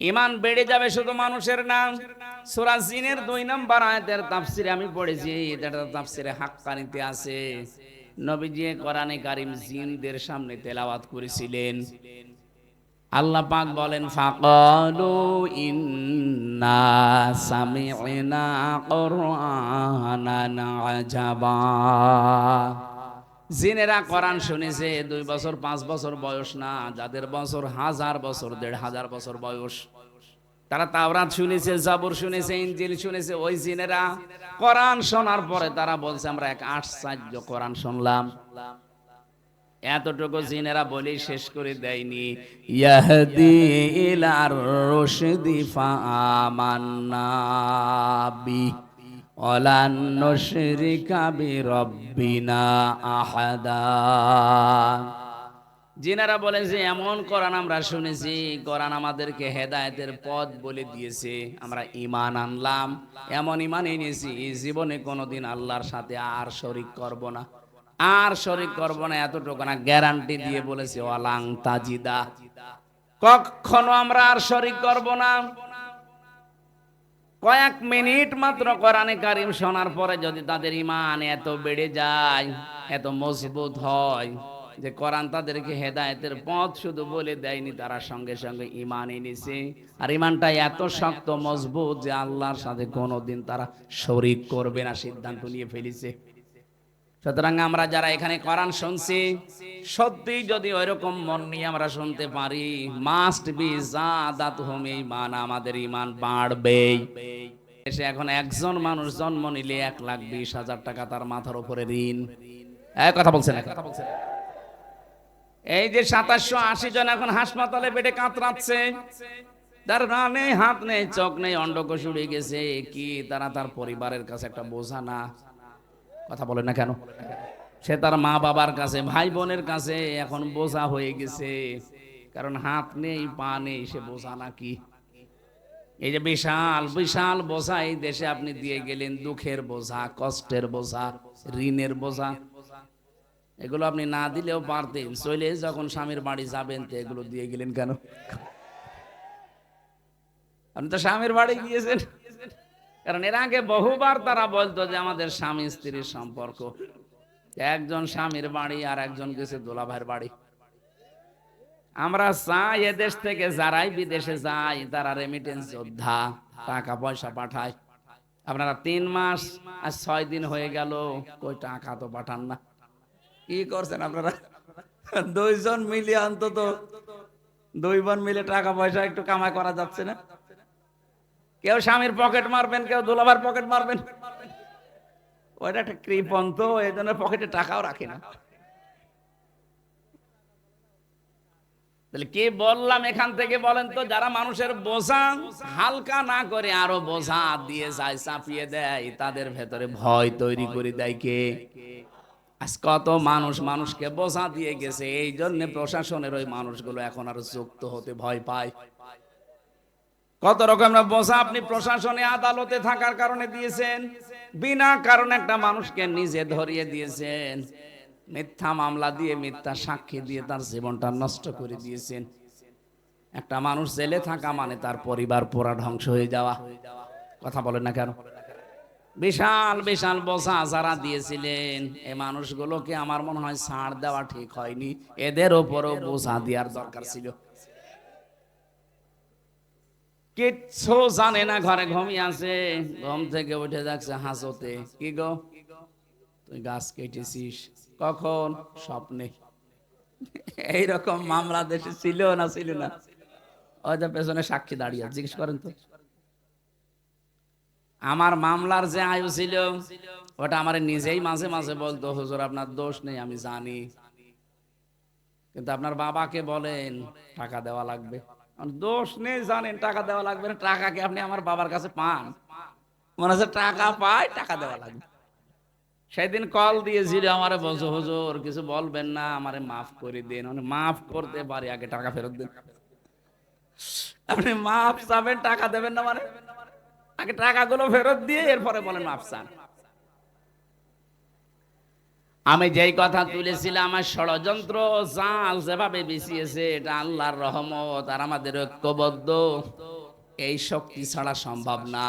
ঈমান বেড়ে যাবে শুধু মানুষের না। সূরা জিনের 2 নম্বর আয়াতের তাফসীরে আমি পড়েছি, এটা তাফসীরে হাক্কানিতে আছে। নবীজি কোরআনে কারীম জিনদের সামনে তেলাওয়াত করেছিলেন। আল্লাহ পাক বলেন, ফাকালু ইন্না সামি'না কুরআনান আজাবা। জিনেরা কোরআন শুনেছে 2 বছর 5 বছর বয়স না, যাদের বছর 1000 বছর 1500 বছর বয়স, তারা তাওরাত শুনেছে, জাবুর শুনেছে, ইনজিল শুনেছে। ওই জিনেরা কোরআন শোনার পরে তারা বলছে আমরা এক আশ্চর্য কোরআন শুনলাম। এতটুকু জিনেরা বলেই শেষ করে দেয়নি, ইয়াহদি ইলার রুশদি ফাআমান্না বি ওয়ালান নুশরিকা বিরাব্বিনা আহাদা। জিনেরা বলে যে এমন কোরআন আমরা শুনেছি, কোরআন আমাদেরকে হেদায়েতের পথ বলে দিয়েছে, আমরা ঈমান আনলাম, এমন ঈমান এনেছি জীবনে কোনোদিন আল্লাহর সাথে আর শরীক করব না, আর শরীক করব না। এতটুকু না, গ্যারান্টি দিয়ে বলেছে ওয়ালাং তাজিদা, কখনো আমরা আর শরীক করব না। কয়েক মিনিট মাত্র কোরআনে কারীম শোনার পরে যদি তাদের ঈমান এত বেড়ে যায়, এত মজবুত হয় যে কোরআন তাদেরকে হেদায়েতের পথ শুধু বলে দেয়নি, তারা সঙ্গে সঙ্গে ঈমান এনেছে। আর ঈমানটা এত শক্ত মজবুত যে আল্লাহর সাথে কোনোদিন তারা শরীক করবে না, সিদ্ধান্ত নিয়ে ফেলেছে। সুতরাং আমরা যারা এখানে কোরআন শুনছি, সত্যি যদি ওইরকম মন নিয়ে আমরা শুনতে পারি, মাস্ট বি জাদাতুহুম ঈমান, আমাদের ঈমান বাড়বেই। এসে এখন একজন মানুষ জন্ম নিলে 1,20,000 টাকা তার মাথার উপরে ঋণ। কথা বলছেন না? এই যে 2780 জন এখন হাসপাতালে বেডে কাতরাচ্ছে, তার রান নেই, হাত নেই, চোখ নেই, অন্ডকোষ উড়ে গেছে, কি তারা তার পরিবারের কাছে একটা বোঝা না? কথা বলে না কেন? সে তার মা বাবার কাছে, ভাই বোনের কাছে এখন বোঝা হয়ে গেছে, কারণ হাত নেই, পা নেই, সে বোঝা নাকি? এই যে বিশাল বিশাল বোঝা এই দেশে আপনি দিয়ে গেলেন, দুঃখের বোঝা, কষ্টের বোঝা, ঋণের বোঝা, এগুলো আপনি না দিলেও পারতেন। চলে যখন স্বামীর বাড়ি যাবেন তো এগুলো দিয়ে গেলেন কেন? আপনি তো স্বামীর বাড়ি গিয়েছেন, কারণ এর আগে বহুবার তারা বলতো যে আমাদের স্বামী স্ত্রীর সম্পর্ক, একজন স্বামীর বাড়ি আর একজন গেছে দোলাভাইয়ের বাড়ি। আমরা চাই এদেশ থেকে যারাই বিদেশে যায় তারা রেমিটেন্স যোদ্ধা, টাকা পয়সা পাঠায়। আপনারা 3 মাস আর 6 দিন হয়ে গেল, কই টাকা তো পাঠান না। কি করছেন আপনারা? 2 জন মিলে অন্তত 2 বোন মিলে টাকা পয়সা একটু কামাই করা যাচ্ছে না? কেউ স্বামীর পকেট মারবেন, কেউ দোলাভাইয়ের পকেট মারবেন। ওইটা একটা কৃপণ তো, এই জন্য পকেটে টাকাও রাখে না। তাহলে কি বললাম এখান থেকে বলেন তো? যারা মানুষের বোঝা হালকা না করে আরো বোঝা দিয়ে যায়, চাপিয়ে দেয়, তাদের ভেতরে ভয় তৈরি করে দেয় কে? আজ কত মানুষ মানুষকে বোঝা দিয়ে গেছে, এই জন্য প্রশাসনের ওই মানুষগুলো এখন আর যুক্ত হতে ভয় পায়। কত রকমের বোঝা আপনি প্রশাসনে আদালতে থাকার কারণে দিয়েছেন, বিনা কারণে একটা মানুষকে নিজে ধরিয়ে দিয়েছেন, মিথ্যা মামলা দিয়ে, মিথ্যা সাক্ষী দিয়ে তার জীবনটা নষ্ট করে দিয়েছেন। একটা মানুষ জেলে থাকা মানে তার পরিবার পুরা ধ্বংস হয়ে যাওয়া। কথা বলেন না কেন? বিশাল বিশাল বোঝা যারা দিয়েছিলেন, এই মানুষগুলোকে আমার মনে হয় ছাড় দেওয়া ঠিক হয়নি, এদের ওপরও বোঝা দেওয়ার দরকার ছিল। কিচ্ছু জানে না, ঘরে ঘুমিয়ে আছে, ঘুম থেকে উঠে যাচ্ছে হাসতে, কি গো তুই গাছ কেটেছিস? কখন? স্বপ্নে। এইরকম মামলা দেশে ছিল না? ছিল না? ওই যে পেছনে সাক্ষী দাঁড়িয়ে, জিজ্ঞেস করেন তো। আমার মামলার যে আয়ু ছিল ওটা আমার নিজেই মাঝে মাঝে বলতো, হুজুর আপনার দোষ নেই আমি জানি, কিন্তু আপনার বাবাকে বলেন টাকা দেওয়া লাগবে। দোষ নেই জানেন, টাকা দেওয়া লাগবে না, টাকা কি আপনি আমার বাবার কাছে পান? মনে হচ্ছে টাকা পায়, টাকা দেওয়া লাগবে। সেদিন কল দিয়েছিল আমারে, বলছো হুজুর কিছু বলবেন না, আমারে মাফ করে দিন। মাফ করতে পারি, আগে টাকা ফেরত দেন। আপনি মাফ চাবেন, টাকা দেবেন না মানে? আগে টাকাগুলো ফেরত দিয়ে এরপরে বলেন মাফ চান। আমি যেই কথা তুলেছিলাম, আমার ষড়যন্ত্র জাল যেভাবে বিছিয়েছে, এটা আল্লাহর রহমত আর আমাদের ঐক্যবদ্ধ এই শক্তি ছাড়া সম্ভব না।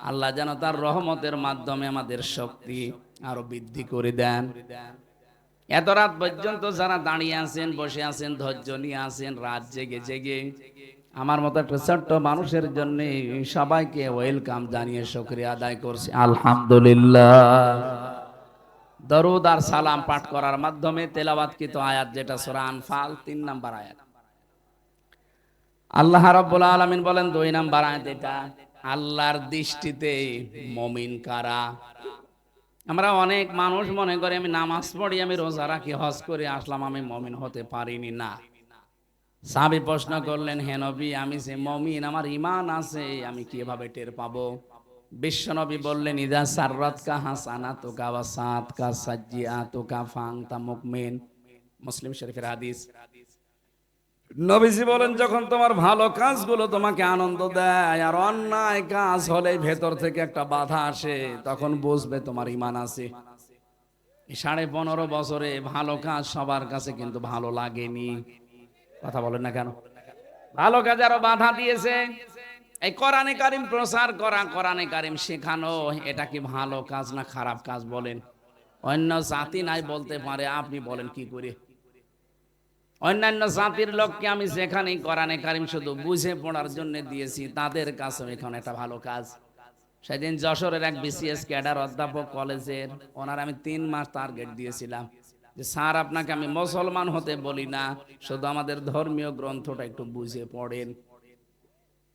আল্লাহ যেন তার রহমতের মাধ্যমে আমাদের শক্তি আরো বৃদ্ধি করে দেন। এত রাত পর্যন্ত যারা দাঁড়িয়ে আছেন, বসে আছেন, ধৈর্য নিয়ে আছেন, রাত জেগে জেগে আমার মতো একটা ছোট্ট মানুষের জন্য সবাইকে ওয়েলকাম জানিয়ে শুকরিয়া আদায় করছি, আলহামদুলিল্লাহ। দরুদ আর সালাম পাঠ করার মাধ্যমে তেলাওয়াতকৃত আয়াত যেটা সূরা আনফাল 3 নাম্বার আয়াত, আল্লাহ রাব্বুল আলামিন বলেন 2 নাম্বার আয়াত এটা, আল্লাহর দৃষ্টিতে মুমিন কারা। আমরা অনেক মানুষ মনে করে আমি নামাজ পড়ি, আমি রোজা রাখি, হজ করে আসলাম, আমি মুমিন হতে পারিনি। না, সাহাবী প্রশ্ন করলেন, হে নবী, আমি যে মুমিন, আমার ঈমান আছে, আমি কিভাবে টের পাবো? বিশ্বনবী বললেন, ইযা সাররাতকা হাসানাতুকা ওয়া সাআতকা সাজ্জিআতুকা ফাআনতা মুমিন। মুসলিম শরীফের হাদিস। নবীজি বলেন, যখন তোমার ভালো কাজগুলো তোমাকে আনন্দ দেয় আর অন্যায় কাজ হলে ভেতর থেকে একটা বাধা আসে, তখন বুঝবে তোমার ঈমান আছে। 15.5 বছরে ভালো কাজ সবার কাছে কিন্তু ভালো লাগেনি। কথা বলেন না কেন? ভালো কাজ আরো বাধা দিয়েছে। এই কোরআনে কারিম প্রচার করা, কোরআনে কারিম শেখানো, এটা কি ভালো কাজ না খারাপ কাজ বলেন? অন্য জাতি নাই বলতে পারে, আপনি বলেন কি করে? অন্যান্য জাতির লোককে আমি যেখানে কোরআনে কারিম শুধু বুঝে পড়ার জন্য দিয়েছি, তাদের কাছে এখন এটা ভালো কাজ। সেদিন যশোরের এক বিসিএস ক্যাডার অধ্যাপক কলেজের, ওনার আমি 3 মাস টার্গেট দিয়েছিলাম যে স্যার, আপনাকে আমি মুসলমান হতে বলি না, শুধু আমাদের ধর্মীয় গ্রন্থটা একটু বুঝে পড়েন।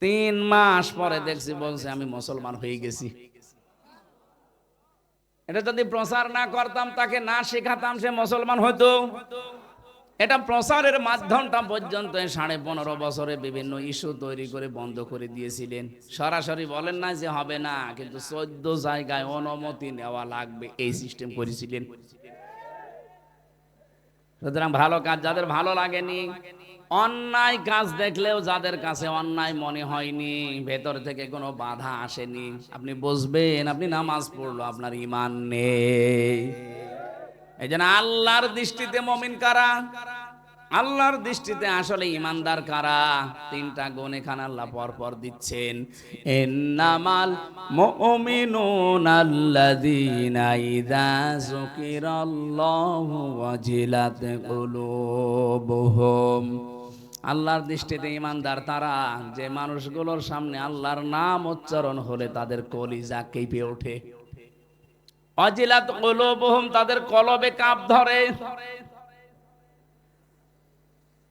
3 মাস পরে দেখছি বলছে আমি মুসলমান হয়ে গেছি। এটা যদি প্রচার না করতাম, তাকে না শেখাতাম, সে মুসলমান হতো। এটা প্রচারের মাধ্যমটা পর্যন্ত 15.5 বছরে বিভিন্ন ইস্যু তৈরি করে বন্ধ করে দিয়েছিলেন। সরাসরি বলেন না যে হবে না, কিন্তু 14 জায়গায় অনুমতি নেওয়া লাগবে, এই সিস্টেম করেছিলেন। সুতরাং ভালো কাজ যাদের ভালো লাগেনি, অন্যায় কাজ দেখলেও যাদের কাছে অন্যায় মনে হয়নি, ভেতর থেকে কোনো বাধা আসেনি, আপনি বুঝবেন আপনি নামাজ পড়লো, আপনার ঈমান নেই। এই জন্য আল্লাহর দৃষ্টিতে মুমিন কারা? আল্লাহর দৃষ্টিতে আসলে ঈমানদার কারা? 3টা গুণ এখানে আল্লাহ পরপর দিচ্ছেন। ইন্নামাল মুমিনুনা আল্লাযীনা ইযা যুকিরাল্লাহু ওয়াজিলাত কুলুবুহুম। আল্লাহর দৃষ্টিতে ঈমানদার তারা, যে মানুষগুলোর সামনে আল্লাহর নাম উচ্চারণ হলে তাদের কলিজা কেঁপে ওঠে। ওয়াজিলাত কুলুবুহুম, তাদের কলবে কাঁপ ধরে।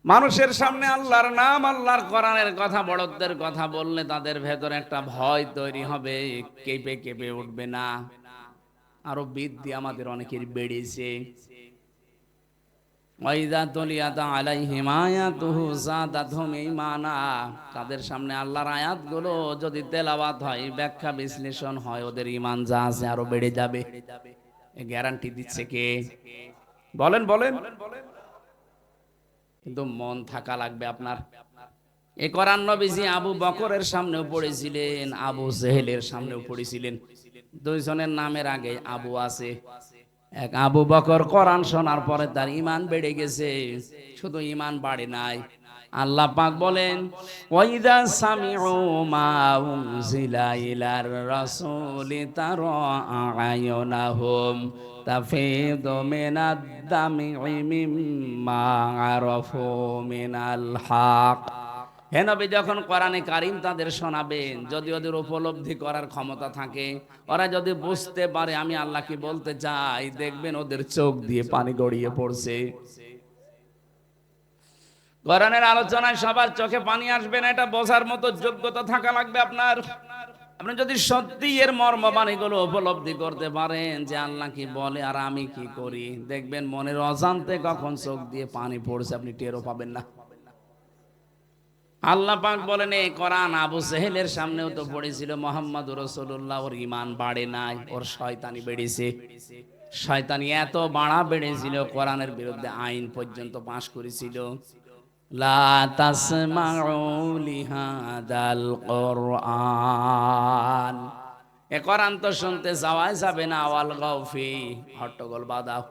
মানুষের সামনে আল্লাহর নাম, আল্লাহর কোরআনের কথা, বড়দের কথা বললে তাদের ভেতরে একটা ভয় তৈরি হবে, কেঁপে কেঁপে উঠবে না। আরো বৃদ্ধি আমাদের অনেকের বেড়েছে। ওয়াইদা তুলিয়াত আলাইহিম আয়াতুহু যাদাতহুম ঈমানা, তাদের সামনে আল্লাহর আয়াতগুলো যদি তেলাওয়াত হয়, ব্যাখ্যা বিশ্লেষণ হয়, ওদের ঈমান যা আছে আরো বেড়ে যাবে। এই গ্যারান্টি দিচ্ছে কে? বলেন বলেন। কিন্তু মন থাকা লাগবে আপনার। এই কোরআন নবীজি আবু বকরের সামনেও পড়েছিলেন, আবু জেহেলের সামনেও পড়েছিলেন। 2 জনের নামের আগে আবু আছে। এক আবু বকর কোরআন শোনার পরে তার ঈমান বেড়ে গেছে। শুধু ঈমান বাড়ে নাই, আল্লাহ পাক বলেন, ওয়াইদা সামিউ মা উনজিলা ইলার রাসূলি তারা আ'য়ুনাহুম তাফিদু মিনাদ দামি মিম্মা আরাফু মিনাল হক। হে নবী, যখন কোরআনে কারিম তাদের শোনাবেন, যদি ওদের উপলব্ধি করার ক্ষমতা থাকে, ওরা যদি বুঝতে পারে আমি আল্লাহ কি বলতে চাই, দেখবেন ওদের চোখ দিয়ে পানি গড়িয়ে পড়ছে। কোরআনের আলোচনায় সবার চোখে পানি আসবে না, এটা বোঝার মতো যোগ্যতা থাকা লাগবে আপনার। আপনি যদি সত্যি এর মর্ম বাণীগুলো উপলব্ধি করতে পারেন যে আল্লাহ কি বলে আর আমি কি করি, দেখবেন মনের অজান্তে কখন চোখ দিয়ে পানি পড়ছে আপনি টেরও পাবেন না। আল্লাহ পাক বলেন, এই কোরআন আবু জেহেলের সামনেও তো পড়েছিল মুহাম্মদুর রাসূলুল্লাহ, ওর ঈমান বাড়ে নাই, ওর শয়তানি বেড়েছে। শয়তানি এত বাড়া বেড়েছিল, কোরআনের বিরুদ্ধে আইন পর্যন্ত পাশ করেছিল। লা তাসমাউ লিহাদাল কোরআন, এ কোরআন তো শুনতে যাওয়াই যাবে না, ওয়াল গাউফি, হট্টগোল বাদাও,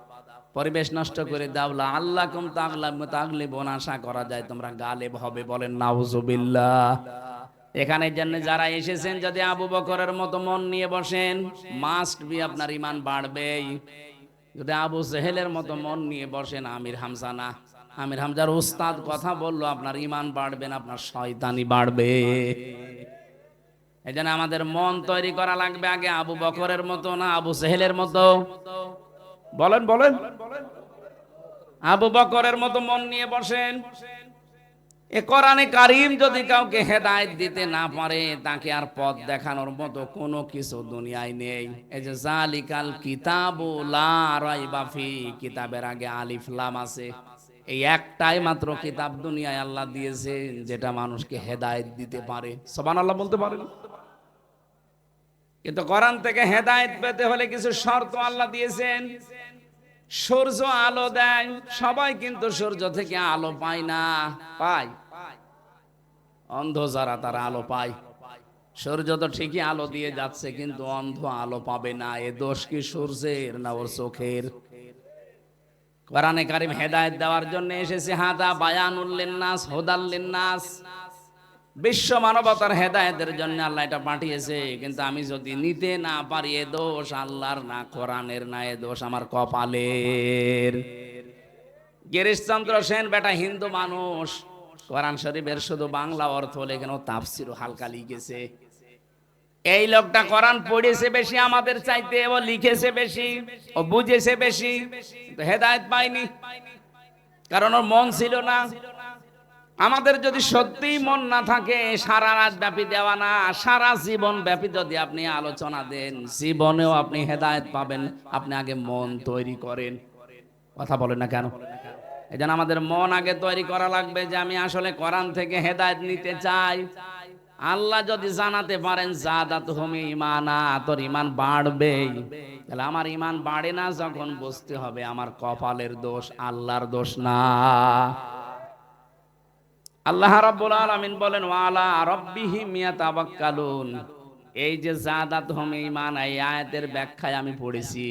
পরিবেশ নষ্ট করে দাও, লাআল্লাকুম তাগলিবুন, আশা করা যায় তোমরা গালেব হবে। বলেন নাউজুবিল্লাহ। এখানের জন্য যারা এসেছেন যদি আবু বকরের মতো মন নিয়ে বসেন, মাস্ট বি আপনার ইমান বাড়বেই। যদি আবু জেহেলের মতো মন নিয়ে বসেন, আমির হামজা না, আমির হামজার উস্তাদ কথা বললো, আপনার ইমান বাড়বে না, আপনার শয়তানি বাড়বে। এই জন্য আমাদের মন তৈরি করা লাগবে আগে আবু বকরের মতো না আবু জেহেলের মতো। বলেন বলেন, আবু বকরের মতো মন নিয়ে বসেন। এ কোরআনে কারীম যদি কাউকে হেদায়েত দিতে না পারে, তাকে আর পথ দেখানোর মতো কোনো কিছু দুনিয়ায় নেই। এই যে জালিকাল কিতাবু লা রাইবা ফি, কিতাবের আগে আলিফ লাম আছে। এই একটাই মাত্র কিতাব দুনিয়ায় আল্লাহ দিয়েছে যেটা মানুষকে হেদায়েত দিতে পারে। সুবহানাল্লাহ বলতে পারেন? কিন্তু কোরআন থেকে হেদায়েত পেতে হলে কিছু শর্ত আল্লাহ দিয়েছেন। সূর্য আলো দেয়, সবাই কিন্তু সূর্য থেকে আলো পায় না। পায়? অন্ধ যারা তারা আলো পায়। সূর্য তো ঠিকই আলো দিয়ে যাচ্ছে, কিন্তু অন্ধ আলো পাবে না। এ দোষ কি সূর্যের না ওর চোখের? কোরআনে কারীম হেদায়েত দেওয়ার জন্য এসেছে, হাদা বায়ানুল লিন্নাস হুদাল লিন্নাস, বিশ্ব মানবতার হেদায়েতের জন্য আল্লাহ এটা পাঠিয়েছে। কিন্তু আমি যদি নিতে না পারি, এ দোষ আল্লাহর না, কোরআনের না, এ দোষ আমার কপালের। গিরিশচন্দ্র সেন বেটা হিন্দু মানুষ, কোরআন শরীফের শুধু বাংলা অর্থ লেখেন, ও তাফসিরও হালকা লিখেছে। এই লোকটা কোরআন পড়েছে বেশি আমাদের চাইতে, ও লিখেছে বেশি, ও বুঝেছে বেশি, কিন্তু হেদায়েত পায়নি, কারণ ওর মন ছিল না। আমাদের যদি সত্যিই মন না থাকে, সারা রাত ব্যাপী দেওয়া না, সারা জীবন ব্যাপী যদি আপনি আলোচনা দেন, জীবনেও আপনি হেদায়েত পাবেন। আপনি আগে মন তৈরি করেন। কথা বলেন না কেন? এই জন্য আমাদের মন আগে তৈরি করা লাগবে যে আমি আসলে কোরআন থেকে হেদায়েত নিতে চাই। আল্লাহ যদি জানাতে পারেন জাদাতুহুম ঈমানা, তোর ঈমান বাড়বেই, তাহলে আমার ঈমান বাড়ে না যখন বুঝতে হবে আমার কপালের দোষ, আল্লাহর দোষ না। আল্লাহ রাব্বুল আলামিন বলেন ওয়া আলা রাব্বিহিম ইয়াতাওয়াক্কালুন। এই যে জাদাতুহুম ঈমানা, এই আয়াতের ব্যাখ্যায় আমি পড়েছি,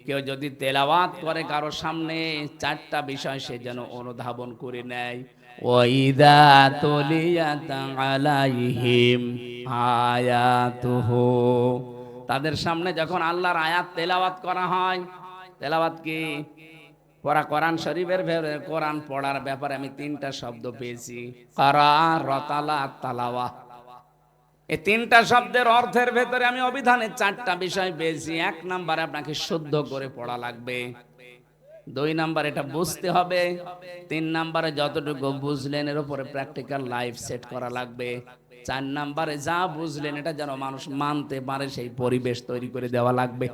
কেউ যদি তেলাওয়াত করে কারো সামনে, চারটা বিষয় সে যেন অনুধাবন করে নেয়। ওয়া ইযা তুলিয়াত আলাইহিম আয়াতুহু, তাদের সামনে যখন আল্লাহর আয়াত তেলাওয়াত করা হয়, তেলাওয়াত কি? পড়া। কোরআন শরীফের কোরআন পড়ার ব্যাপারে আমি তিনটা শব্দ পেয়েছি, কারা, রতালা, তালাওয়া। এই তিনটা শব্দের অর্থের ভেতরে আমি অভিধানে চারটা বিষয় পেয়েছি। এক নাম্বারে আপনাকে শুদ্ধ করে পড়া লাগবে, দুই নাম্বার এটা বুঝতে হবে, তিন নাম্বারে যতটুকু বুঝলেন এর উপরে প্র্যাকটিক্যাল লাইফ সেট করা লাগবে, চার নাম্বারে যা বুঝলেন এটা যেন মানুষ মানতে পারে সেই পরিবেশ তৈরি করে দেওয়া লাগবে।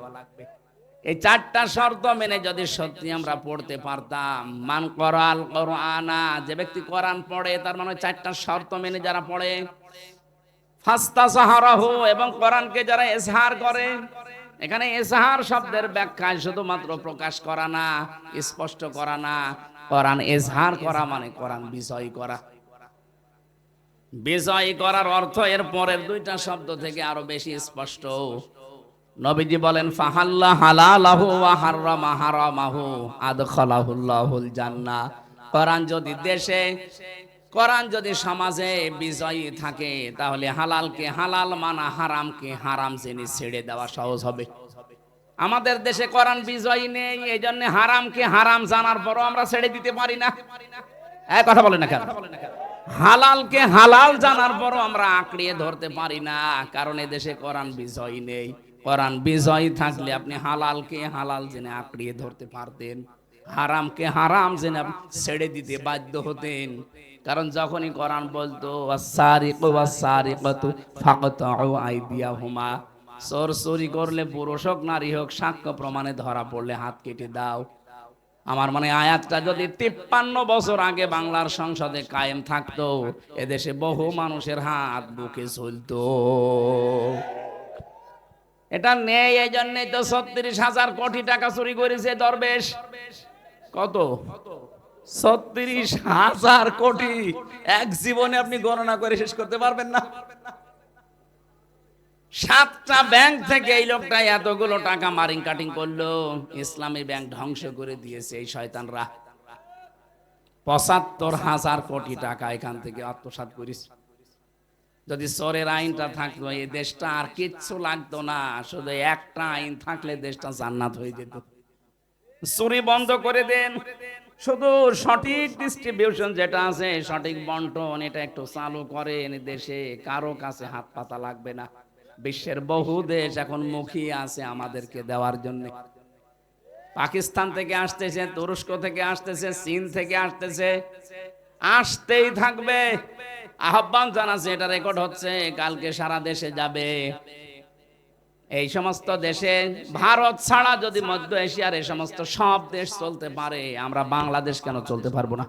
এই চারটা শর্ত মেনে যদি সত্যি আমরা পড়তে পারতাম, মান করাল কোরআনা, যে ব্যক্তি কোরআন পড়ে তার মানে চারটা শর্ত মেনে যারা পড়ে, ফাস্তাসাহারাহু, এবং কোরআনকে যারা ইজহার করে। এখানে ইজহার শব্দের ব্যাখ্যায় শুধুমাত্র প্রকাশ করা না, স্পষ্ট করা না, কোরআন ইজহার করা মানে কোরআন বিজয় করা। বিজয় করার অর্থ এর পরের দুইটা শব্দ থেকে আরো বেশি স্পষ্ট। নবীজি বলেন ফাহাল্লা হালালাহু ওয়া হাররামা হারামাহু আদখালাহুল্লাহুল জান্নাহ। কোরআন যদি দেশে, কোরআন যদি সমাজে বিজয়ী থাকে, তাহলে হালালকে হালাল মানা, হারামকে হারাম জেনে ছেড়ে দেওয়া সহজ হবে। আমাদের দেশে কোরআন বিজয়ী নেই, এই জন্য হারামকে হারাম জানার পরও আমরা ছেড়ে দিতে পারি না। এক কথা বলেন না কেন? হালালকে হালাল জানার পরও আমরা আঁকড়িয়ে ধরতে পারি না, কারণ এদেশে কোরআন বিজয়ী নেই। কোরআন বিজয়ী থাকলে আপনি হালালকে হালাল জেনে আঁকড়িয়ে ধরতে পারতেন, হারামকে হারাম জেনে ছেড়ে দিতে বাধ্য হতেন। কারণ যখনই কোরআন বলতো ওয়াস-সারিকু ওয়াস-সারিকাতু ফাকতাউ আইদিয়াহুমা, চোর চুরি করলে পুরুষ হোক নারী হোক, সাক্ষ্য প্রমাণে ধরা পড়লে হাত কেটে দাও। আমার মনে আয়াতটা যদি 53 বছর আগে বাংলার সংসদে কায়েম থাকতো, এদেশে বহু মানুষের হাত বুকে ঝুলতো। এটা নেই, এই জন্যই তো 36,000 কোটি টাকা চুরি করেছে দরবেশ। কত? 36,000 কোটি। এক জীবনে আপনি গণনা করে শেষ করতে পারবেন না। 7টা ব্যাংক থেকে এই লোকটা এতগুলো টাকা মারিং কাটিং করলো। ইসলামী ব্যাংক ধ্বংস করে দিয়েছে এই শয়তানরা। 75,000 কোটি টাকা এখান থেকে আত্মসাৎ করেছে। যদি চোরের আইনটা থাকতো এই দেশটা আর কিচ্ছু লাগতো না, শুধু একটা আইন থাকলে দেশটা জান্নাত হয়ে যেত। চুরি বন্ধ করে দেন, শুধু সঠিক ডিস্ট্রিবিউশন যেটা আছে, সঠিক বন্টন, এটা একটু চালু করেন, দেশে কারো কাছে হাত পাতা লাগবে না। বিশ্বের বহু দেশ এখন মুখিয়ে আছে আমাদেরকে দেওয়ার জন্য। পাকিস্তান থেকে আসতেছে, তুরস্ক থেকে আসতেছে, চীন থেকে আসতেছে, আসতেই থাকবে। আহ্বান জানাচ্ছে, এটা রেকর্ড হচ্ছে, কালকে সারা দেশে যাবে। এই সমস্ত দেশে ভারত ছাড়া যদি মধ্য এশিয়ার এই সমস্ত সব দেশ চলতে পারে, আমরা বাংলাদেশ কেন চলতে পারবো না?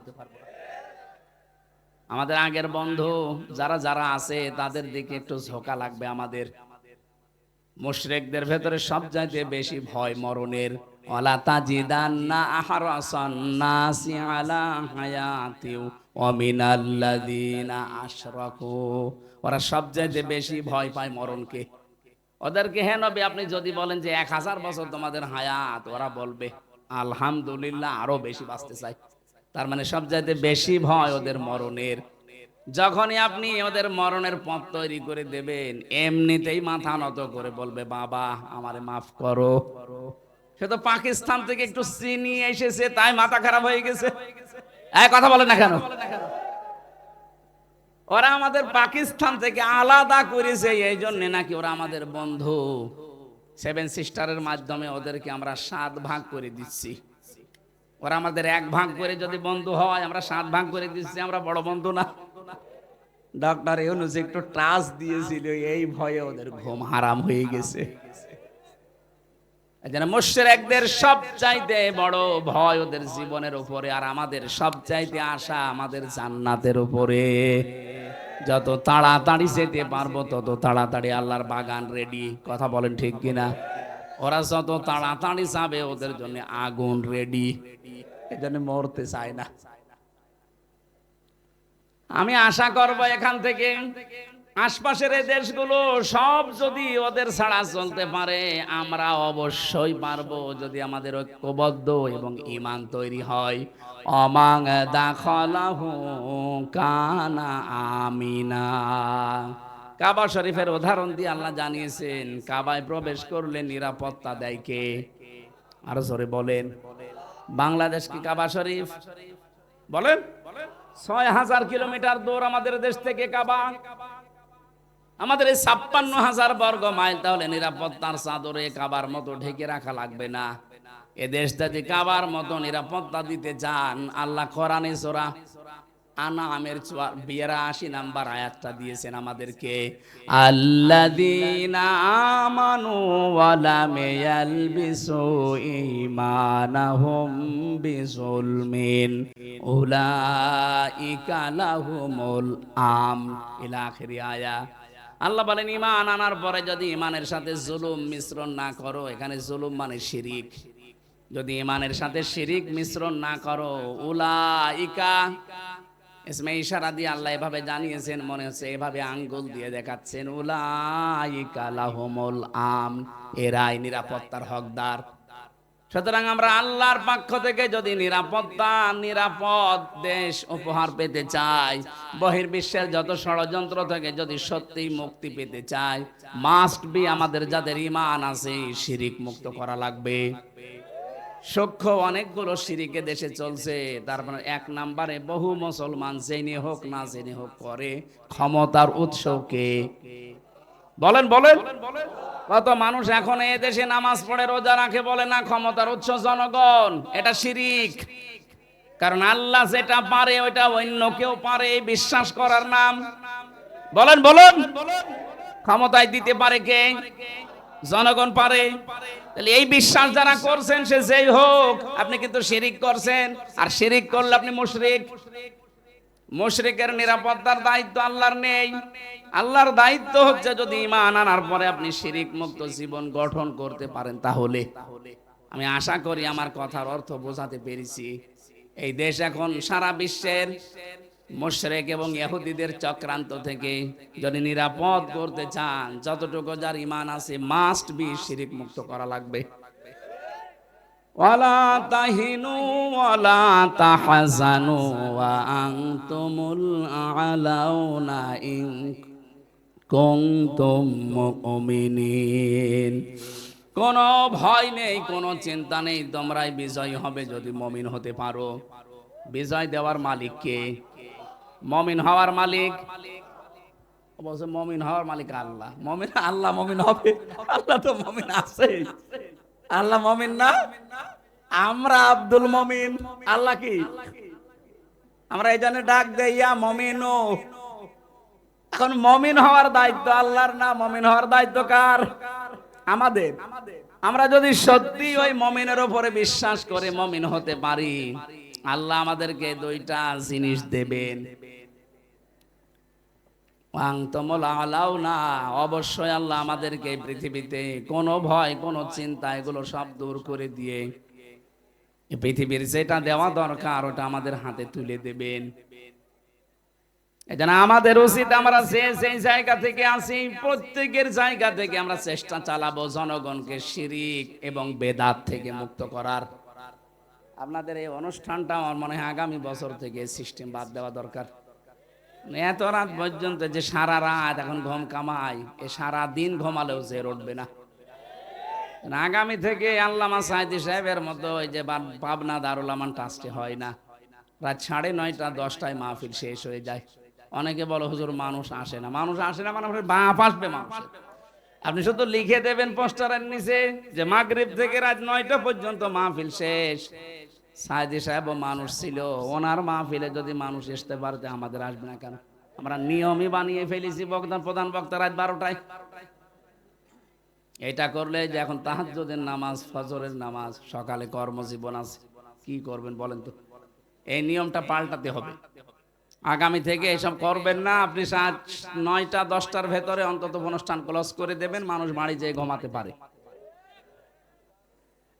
আমাদের আগের বন্ধু যারা যারা আছে তাদের দিকে একটু ঝোঁকা লাগবে আমাদের। মুশরিকদের ভেতরে সবচাইতে বেশি ভয় মরণের। ওয়ালা তাজিদান্না আহরাসান নাসি আলা হায়াতিউ ওয়া মিনাল্লাযিনা আশরাকু। ওরা সবচাইতে বেশি ভয় পায় মরণকে। ওদেরকে, হে নবী, আপনি যদি বলেন যে 1000 বছর তোমাদের হায়াত, ওরা বলবে আলহামদুলিল্লাহ, আরো বেশি বাঁচতে চাই। তার মানে সবচাইতে বেশি ভয় ওদের মরণের। যখনই আপনি ওদের মরণের পথ তৈরি করে দেবেন, এমনিতেই মাথা নত করে বলবে বাবা আমারে মাফ করো। সে তো পাকিস্তান থেকে একটু চিনি এসেছে তাই মাথা খারাপ হয়ে গেছে। এই কথা বলে না কেন? ওরা আমাদের পাকিস্তান থেকে আলাদা করেছে এই জন্য নাকি ওরা আমাদের বন্ধু। 7 সিস্টারের মাধ্যমে ওদেরকে আমরা 7 ভাগ করে দিচ্ছি। ওরা আমাদের 1 ভাগ করে যদি বন্ধু হয়, আমরা 7 ভাগ করে দিচ্ছি, আমরা বড় বন্ধু না? ডক্টর ইউনূস একটু টাচ দিয়েছিল, এই ভয়ে ওদের ঘুম হারাম হয়ে গেছে। এজন্য মুশরিকদের সবচাইতে বড় ভয় ওদের জীবনের উপরে, আর আমাদের সবচাইতে আশা আমাদের জান্নাতের উপরে। যত তাড়াতাড়ি যেতে পারবো তত তাড়াতাড়ি আল্লাহর বাগান রেডি। কথা বলেন ঠিক কিনা? ওরা যত তাড়াতাড়ি যাবে ওদের জন্য আগুন রেডি। এজন্য মরতে চায় না। আমি আশা করব এখান থেকে আশপাশের এই দেশগুলো সব যদি ওদের ছাড়া চলতে পারে, আমরা অবশ্যই পারবো, যদি আমাদের ঐক্যবদ্ধ এবং ঈমান তৈরি হয়। অমাং দাখালাহু কানা আমিনা। কাবা শরীফের উদাহরণ দিয়ে আল্লাহ জানিয়েছেন, কাবায় প্রবেশ করলে নিরাপত্তা দেয় কে? আরো জোরে বলেন। বাংলাদেশ কি কাবা শরীফ? বলেন। 6000 কিলোমিটার দূর আমাদের দেশ থেকে কাবা। আমাদের এই 56,000 বর্গ মাইল, তাহলে নিরাপত্তার চাদরে কাবার মতো ঢেকে রাখা লাগবে না? এ দেশটা যে কাবার মতো নিরাপত্তা দিতে চান, আল্লাহ কোরআনে সূরা আনআমের 82 নাম্বার আয়াতটা দিয়েছেন আমাদেরকে। আল্লাযীনা আমানু ওয়া লাম ইয়ালবিসু ঈমানাহুম বিযুলমিন উলাইকা লাহুমুল আমন, ইলা আখিরি আয়া। আল্লাহ বলেন, ঈমান আনার পরে যদি ঈমানের সাথে জুলুম মিশ্রণ না করো, এখানে জুলুম মানে শিরিক, যদি ঈমানের সাথে শিরিক মিশ্রণ না করো, উলাইকা ইসমে ইশারা দিয়ে আল্লাহ এভাবে জানিয়েছেন, মনে হচ্ছে এভাবে আঙ্গুল দিয়ে দেখাচ্ছেন, উলাইকা লাহুমুল আমন, এরাই নিরাপত্তার হকদার। সুতরাং আমরা আল্লাহর পক্ষ থেকে যদি নিরাপত্তা, নিরাপদ দেশ উপহার পেতে চাই, বহির্বিশ্বের যত ষড়যন্ত্র থেকে যদি সত্যিই মুক্তি পেতে চাই, মাস্ট বি আমাদের যাদের ঈমান আছে শিরিক মুক্ত করা লাগবে। সূক্ষ্ম অনেকগুলো শিরিকে দেশে চলছে। তার মানে 1 নম্বরে বহু মুসলমান জেনে হোক না জেনে হোক করে ক্ষমতার উৎস কে? বলেন বলেন। কত মানুষ এখন এই দেশে নামাজ পড়ে, রোজা রাখে, বলে না ক্ষমতার উৎস জনগণ। এটা শিরিক। কারণ আল্লাহ যেটা পারে ওইটা অন্য কেউ পারে, এই বিশ্বাস করার নাম। বলেন বলেন। ক্ষমতায় দিতে পারে কে? জনগণ পারে। তাহলে এই বিশ্বাস যারা করছেন, সে যেই হোক, আপনি কিন্তু শিরিক করছেন। আর শিরিক করলে আপনি মুশরিক। মুশরিকের নিরাপত্তার দায়িত্ব আল্লাহর নেই। আল্লাহর দায়িত্ব হচ্ছে যদি ঈমান আনার পরে আপনি শিরিক মুক্ত জীবন গঠন করতে পারেন, তাহলে। আমি আশা করি আমার কথার অর্থ বোঝাতে পেরেছি। এই দেশ এখন সারা বিশ্বের মুশরিক এবং ইহুদিদের চক্রান্ত থেকে যদি নিরাপদ করতে চান, যতটুকু যার ঈমান আছে মাস্ট বি শিরিক মুক্ত করা লাগবে। ওয়ালা তাহিনু ওয়ালা তাহজানু ওয়া আনতুমুল আ'লাউনা ইন কুনতুম মুমিনিন। কোনো ভয় নেই, কোনো চিন্তা নেই, তোমরাই বিজয় হবে যদি মুমিন হতে পারো। বিজয় দেওয়ার মালিক কে? মুমিন হওয়ার মালিক বলছে, মুমিন হওয়ার মালিক আল্লাহ। মুমিন আল্লাহ মুমিন হবে? আল্লাহ তো মুমিন আছে, আল্লাহ মুমিন না? আমরা আব্দুল মুমিন, আল্লাহ কি? আমরা এই জন্য ডাক দেই ইয়া মুমিনু। এখন মুমিন হওয়ার দায়িত্ব আল্লাহর না, মুমিন হওয়ার দায়িত্ব কার? আমাদের। আমরা যদি সত্যি ওই মুমিনের উপরে বিশ্বাস করে মুমিন হতে পারি, আল্লাহ আমাদেরকে দুইটা জিনিস দেবেন। অবশ্যই আল্লাহ আমাদেরকে পৃথিবীতে কোনো ভয়, কোনো চিন্তা, এগুলো সব দূর করে দিয়ে পৃথিবীর যেটা দেওয়া দরকার ওটা আমাদের হাতে তুলে দেবেন। এজন্য আমাদের উচিত আমরা সেই জায়গা থেকে আসি, প্রত্যেকের জায়গা থেকে আমরা চেষ্টা চালাবো জনগণকে শিরিক এবং বেদাত থেকে মুক্ত করার। আপনাদের এই অনুষ্ঠানটা আমার মনে হয় আগামী বছর থেকে সিস্টেম বাদ দেওয়া দরকার। এত রাত পর্যন্ত যে সারা রাত এখন ঘুম কামাই, এ সারা দিন ঘুমালেও যে উঠবে না। আগামী থেকে আল্লামা সাইদি সাহেবের মতো ওই যে পাবনা দারুল আমান ট্রাস্টে হয় না, রাত 9:30 10টায় মাহফিল শেষ হয়ে যায়। অনেকে বলে হুজুর মানুষ আসে না, মানুষ আসে না মানে বাপ আসবে মানুষ। আপনি শুধু লিখে দেবেন পোস্টারের নিচে যে মাগরিব থেকে রাত 9টা পর্যন্ত মাহফিল শেষ। সাইদি সাহেব মানুষ ছিল, ওনার মাহফিলে যদি মানুষ আসতে পারতে আমাদের আসবে না কেন? আমরা নিয়মই বানিয়ে ফেলেছি প্রধান বক্তা রাত 12টায়। এটা করলে যে এখন তাহাজ্জুদের নামাজ, ফজরের নামাজ, সকালে কর্মজীবন আছে, কি করবেন বলেন তো? এই নিয়মটা পাল্টাতে হবে। আগামী থেকে এসব করবেন না। আপনি 9টা 10টার ভেতরে অন্তত অনুষ্ঠান ক্লোজ করে দেবেন, মানুষ বাড়ি যেয়ে ঘুমাতে পারে।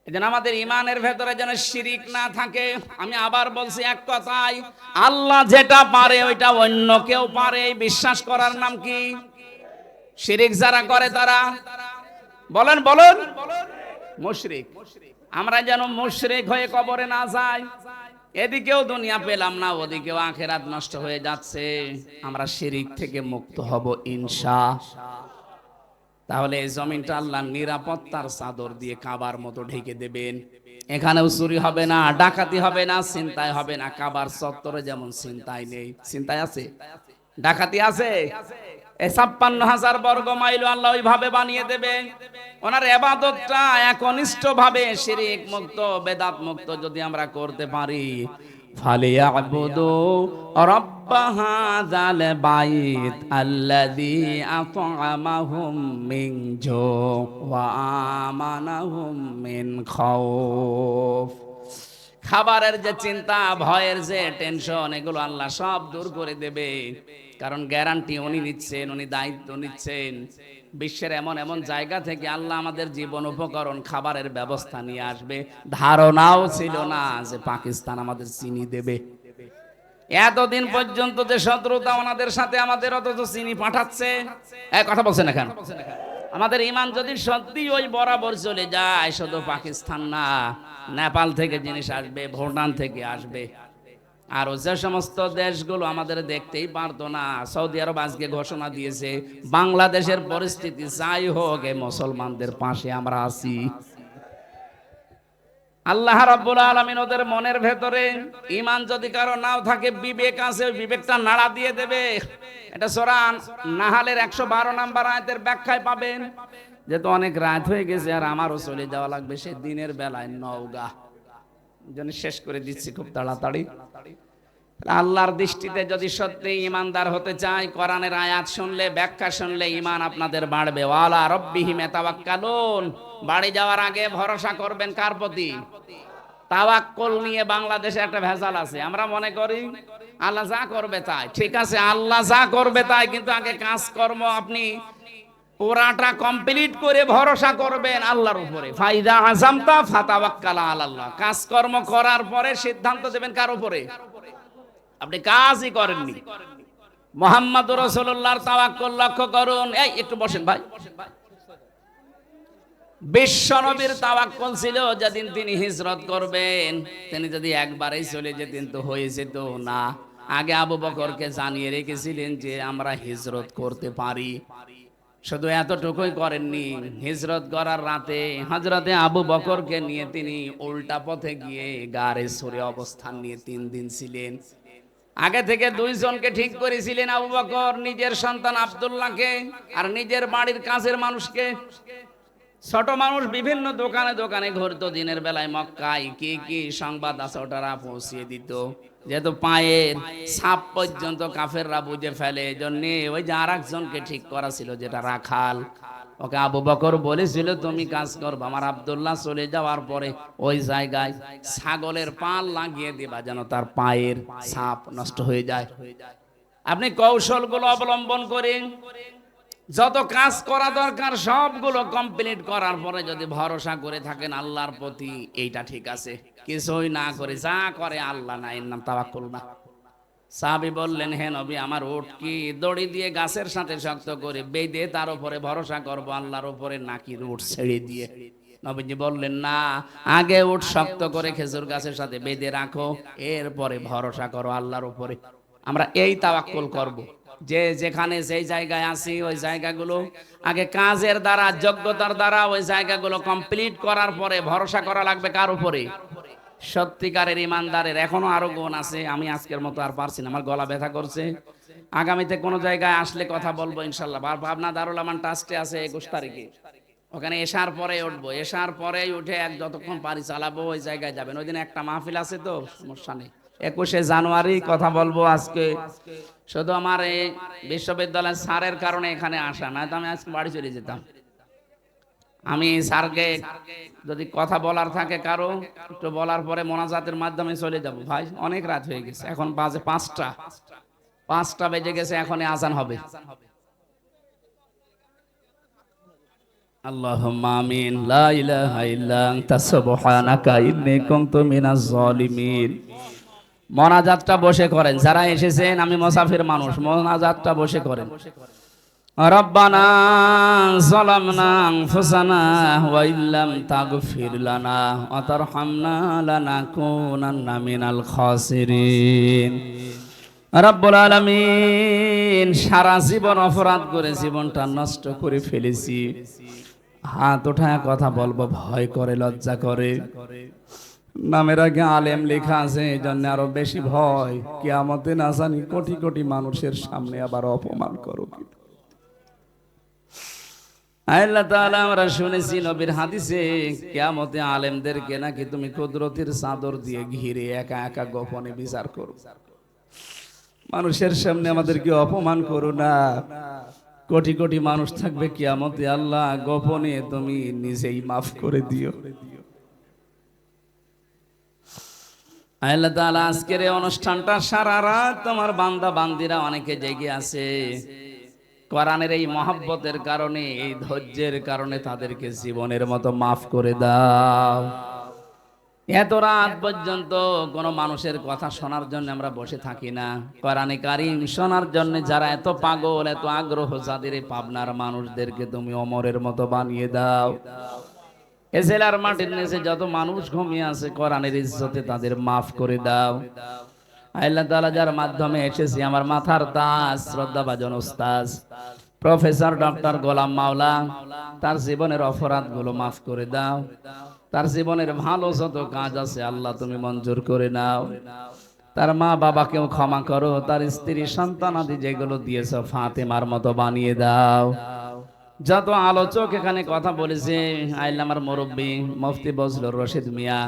এজন্য আমাদের ইমানের ভেতরে যেন শিরিক না থাকে। আমি আবার বলছি এক কথাই, আল্লাহ যেটা পারে ওইটা অন্য কেউ পারে, বিশ্বাস করার নাম কি? শিরিক যারা করে তারা বলেন বলেন মুশরিক। আমরা যেন মুশরিক হয়ে কবরে না যাই। এদিকেও দুনিয়া পেলাম না, ওদিকেও আখিরাত নষ্ট হয়ে যাচ্ছে। আমরা শিরিক থেকে মুক্ত হব ইনশাআল্লাহ। তাহলে এই জমিনটা আল্লাহ নিরাপত্তার চাদর দিয়ে কাবার মতো ঢেকে দেবেন। এখানেও চুরি হবে না, ডাকাতি হবে না, ছিনতাই হবে না। কাবার চত্বরে যেমন ছিনতাই নেই, ছিনতাই আছে, ডাকাতি আছে। এই 56,000 বর্গ মাইল আল্লাহ ওইভাবে বানিয়ে দেবে। ওনার ইবাদতটা একনিষ্ঠ ভাবে শিরিক মুক্ত, বেদাত মুক্ত যদি আমরা করতে পারি, ফালিয়াবুদু রাব্ব হাযাল বাইত আল্লাযী আত'আমাহুম মিন জু' ওয়া আমানাহুম মিন খাউফ। খাবারের যে চিন্তা, ভয়ের যে টেনশন, এগুলো আল্লাহ সব দূর করে দেবে। কারণ গ্যারান্টি উনি নিচ্ছেন, উনি দায়িত্ব নিচ্ছেন। বিশ্বের এমন এমন জায়গা থেকে আল্লাহ আমাদের জীবন উপকরণ, খাবারের ব্যবস্থা নিয়ে আসবে। ধারণাও ছিল না যে পাকিস্তান আমাদের চিনি দেবে। এতদিন পর্যন্ত যে শত্রুতা ওনাদের সাথে আমাদের, অথচ চিনি পাঠাচ্ছে। এক কথা বলছেন এখানে। আমাদের ইমান যদি সত্যি ওই বরাবর চলে যায়, শুধু পাকিস্তান না, নেপাল থেকে জিনিস আসবে, ভুটান থেকে আসবে, আর যে সমস্ত দেশগুলো আমাদের দেখতেই পারতো না। সৌদি আরব আজকে ঘোষণা দিয়েছে বাংলাদেশের পরিস্থিতি যাই হোক, এই মুসলমানদের পাশে আমরা আছি। আল্লাহ রাব্বুল আলামিন ওদের মনের ভেতরে ঈমান যদি কারো নাও থাকে, বিবেক আছে, ওই বিবেকটা নাড়া দিয়ে দেবে। এটা সূরা নাহালের 112 নম্বর আয়াতের ব্যাখ্যায় পাবেন। যেহেতু অনেক রাত হয়ে গেছে আর আমারও চলে যাওয়া লাগবে, সে দিনের বেলায় নওগাঁ, জন্য শেষ করে দিচ্ছি খুব তাড়াতাড়ি। আল্লাহর দৃষ্টিতে যদি সত্যি ঈমানদার হতে চাই, কোরআনের আয়াত শুনলে, ব্যাখ্যা শুনলে ঈমান আপনাদের বাড়বে। ওয়ালা রাব্বিহিম ইয়াতাওয়াক্কালুন। বাড়ি যাওয়ার আগে ভরসা করবেন কার প্রতি? তাওয়াক্কুল নিয়ে বাংলাদেশে একটা ভেজাল আছে। আমরা মনে করি আল্লাহ যা করবে তাই। ঠিক আছে, আল্লাহ যা করবে তাই, কিন্তু আগে কাজকর্ম আপনি পুরাটা কমপ্লিট করে ভরসা করবেন আল্লাহর উপরে। ফাইদা আযামতা ফাতাওয়াক্কাল আলাল্লাহ। কাজকর্ম করার পরে সিদ্ধান্ত দেবেন কার উপরে? আপনি কাজই করেননি। মুহাম্মদুর রাসূলুল্লাহর তাওয়াক্কুল লক্ষ্য করুন। এই একটু বসেন ভাই। বিশ্বনবীর তাওয়াক্কুল ছিল যেদিন তিনি হিজরত করবেন, তিনি যদি একবারেই চলে যেতেন তো হয়ে যেত না। আগে আবু বকরকে জানিয়ে রেখেছিলেন যে আমরা হিজরত করতে পারি। শুধু এতটুকুই করেননি, হিজরত করার রাতে হযরতে আবু বকরকে নিয়ে তিনি উল্টা পথে গিয়ে গারে সরে অবস্থান নিয়ে 3 দিন ছিলেন। আগে থেকে 2 জনকে ঠিক করেছিলেন আবু বকর, নিজের সন্তান আব্দুল্লাহকে আর নিজের বাড়ির কাছের মানুষকে। ছোট মানুষ বিভিন্ন দোকানে দোকানে ঘুরতো দিনের বেলায়, মক্কায় কি কি সংবাদ আছে ওটারা পৌঁছিয়ে দিত। যেহেতু পায়ের ছাপ পর্যন্ত কাফেররা বুঝে ফেলে, এজন্য ওই যে আর একজনকে ঠিক করা ছিল, যেটা রাখাল, ওকে আবু বকর বলেছিল তুমি কাজ করবে, আমার আব্দুল্লাহ চলে যাওয়ার পরে ওই জায়গায় ছাগলের পাল লাগিয়ে দিবা যেন তার পায়ের ছাপ নষ্ট হয়ে যায়। আপনি কৌশলগুলো অবলম্বন করেন, যত কাজ করা দরকার সবগুলো কমপ্লিট করার পরে যদি ভরসা করে থাকেন আল্লাহর প্রতি, এইটা ঠিক আছে। কিছুই না করে যা করে আল্লাহ না, এর নাম তাওয়াক্কুল না। সাহাবী বললেন, হে নবী, আমার উট কি দড়ি দিয়ে গাছের সাথে শক্ত করে বেঁধে তার উপরে ভরসা করব আল্লাহর উপরে, নাকি উট ছেড়ে দিয়ে? নবীজি বললেন, না, আগে উট শক্ত করে খেজুর গাছের সাথে বেঁধে রাখো, এরপরে ভরসা করো আল্লাহর উপরে। আমরা এই তাওয়াক্কুল করব, যে যেখানে যেই জায়গায় আছি ওই জায়গাগুলো আগে কাজের দ্বারা, যোগ্যতার দ্বারা ওই জায়গাগুলো কমপ্লিট করার পরে ভরসা করা লাগবে কার উপরে? সত্যিকারের ইমানদারের। এখনো আরো গুণ আছে, আমি আজকের মতো আর পারছি না, আমার গলা ব্যথা করছে। আগামীতে কোনো জায়গায় আসলে কথা বলবো ইনশাল্লাহ। পাবনা দারুল আমান ট্রাস্টে আছে 21 তারিখে, ওখানে এশার পরে উঠবো, এশার পরেই উঠে যতক্ষণ পারি চালাবো, ওই জায়গায় যাবেন। ওই দিন একটা মাহফিল আছে, তো সমস্যা নেই। 21শে জানুয়ারি কথা বলবো আজকে। শুধু আমার এই বিশ্ববিদ্যালয়ের স্যারের কারণে এখানে আসা, না তো আমি আজকে বাড়ি চলে যেতাম। আমি স্যারকে যদি কথা বলার থাকে কারো, একটু বলার পরে মোনাজাতের মাধ্যমে চলে যাব। ভাই অনেক রাত হয়ে গেছে, এখন বাজে 5টা বেজে গেছে, এখনই আজান হবে। আল্লাহুম্মা আমিন। লা ইলাহা ইল্লা আনতা সুবহানাকা ইন্নী কুনতু মিনাজ জালিমিন। মোনাজাতটা বসে করেন, যারা এসেছেন, আমি মুসাফির মানুষ, মোনাজাতটা বসে করেন। রব্বানা যালামনা আনফুসানা ওয়া ইল্লাম তাগফির লানা ওয়া তারহামনা লানাকুনান্না মিনাল খাসিরিন। রব্বুল আলামিন, সারা জীবন অপরাধ করে জীবনটা নষ্ট করে ফেলেছি। হাত ওঠায় কথা বলবো ভয় করে, লজ্জা করে। নামের আগে আলেম লেখা আছে, এই জন্য আরো বেশি ভয়। কিয়ামতে না জানি কোটি কোটি মানুষের সামনে আবার অপমান করো। আল্লাহ তাআলা, আমরা শুনেছি নবীর হাদিসে, কিয়ামতে আলেমদেরকে নাকি তুমি কুদরতের চাদর দিয়ে ঘিরে একা একা গোপনে বিচার করো। মানুষের সামনে আমাদেরকে অপমান করো না। কোটি কোটি মানুষ থাকবে কিয়ামতে, আল্লাহ গোপনে তুমি নিজেই মাফ করে দিও। আল্লাহ তাআলা, আজকের এই অনুষ্ঠানটা সারা রাত তোমার বান্দা বান্দিরা অনেকে জেগে আছে। কোরআনের এই মহব্বতের কারণে, এই ধৈর্যের কারণে তাদেরকে জীবনের মতো মাফ করে দাও। এত রাত পর্যন্ত কোনো মানুষের কথা শোনার জন্য আমরা বসে থাকি না, কোরআনে কারীম শোনার জন্য যারা এত পাগল, এত আগ্রহ, যাদের এই পাবনার মানুষদেরকে তুমি ওমরের মতো বানিয়ে দাও। এ জেলার মাটির নিচে যত মানুষ ঘুমিয়ে আছে, কোরআনের ইজ্জতে তাদের মাফ করে দাও। আল্লাহ তাআলা, যার মাধ্যমে এসেছি, আমার মাথার তাজ শ্রদ্ধাভাজন ওস্তাদ প্রফেসর ডক্টর গোলাম মাওলা, তার জীবনের অপরাধগুলো মাফ করে দাও। তার জীবনের ভালো যত কাজ আছে আল্লাহ তুমি মঞ্জুর করে নাও। তার মা বাবাকেও ক্ষমা করো, তার স্ত্রী সন্তানাদি যেগুলো দিয়েছো ফাতেমার মতো বানিয়ে দাও। যত আলোচক এখানে কথা বলেছে, আইল আমার মুরব্বী মুফতি বজলুর রশিদ মিয়া,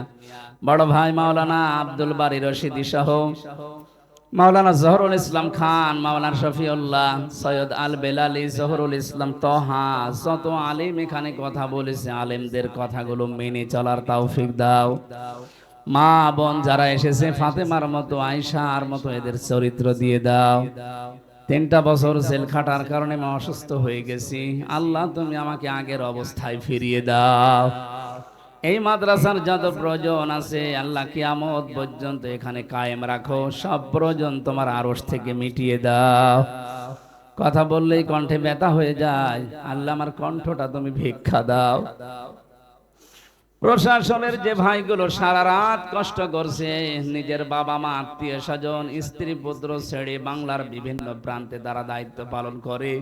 বড় ভাই মাওলানা আব্দুল বারী রশিদি সহ মাওলানা জহরুল ইসলাম খান, মাওলানা শফিউল্লাহ, সৈয়দ আল বেলালি, জহরুল ইসলাম তহা, যত আলেম এখানে কথা বলেছে, আলেমদের কথাগুলো মেনে চলার তৌফিক দাও। মা বোন যারা এসেছে, ফাতেমার মতো, আয়েশার মতো এদের চরিত্র দিয়ে দাও। 3টা বছর জেল খাটার কারণে আমি অসুস্থ হয়ে গেছি, আল্লাহ তুমি আমাকে আগের অবস্থায় ফিরিয়ে দাও। এই মাদ্রাসার যত প্রয়োজন আছে আল্লাহ কিয়ামত পর্যন্ত এখানে কায়েম রাখো, সব প্রয়োজন তোমার আরশ থেকে মিটিয়ে দাও। কথা বললেই কণ্ঠে ব্যথা হয়ে যায়, আল্লাহ আমার কণ্ঠটা তুমি ভিক্ষা দাও। প্রশাসনের যে ভাইগুলো সারা রাত কষ্ট করছে, নিজের বাবা মা আত্মীয় স্বজন স্ত্রী পুত্র ছেড়ে বাংলার বিভিন্ন প্রান্তে তারা দায়িত্ব পালন করে,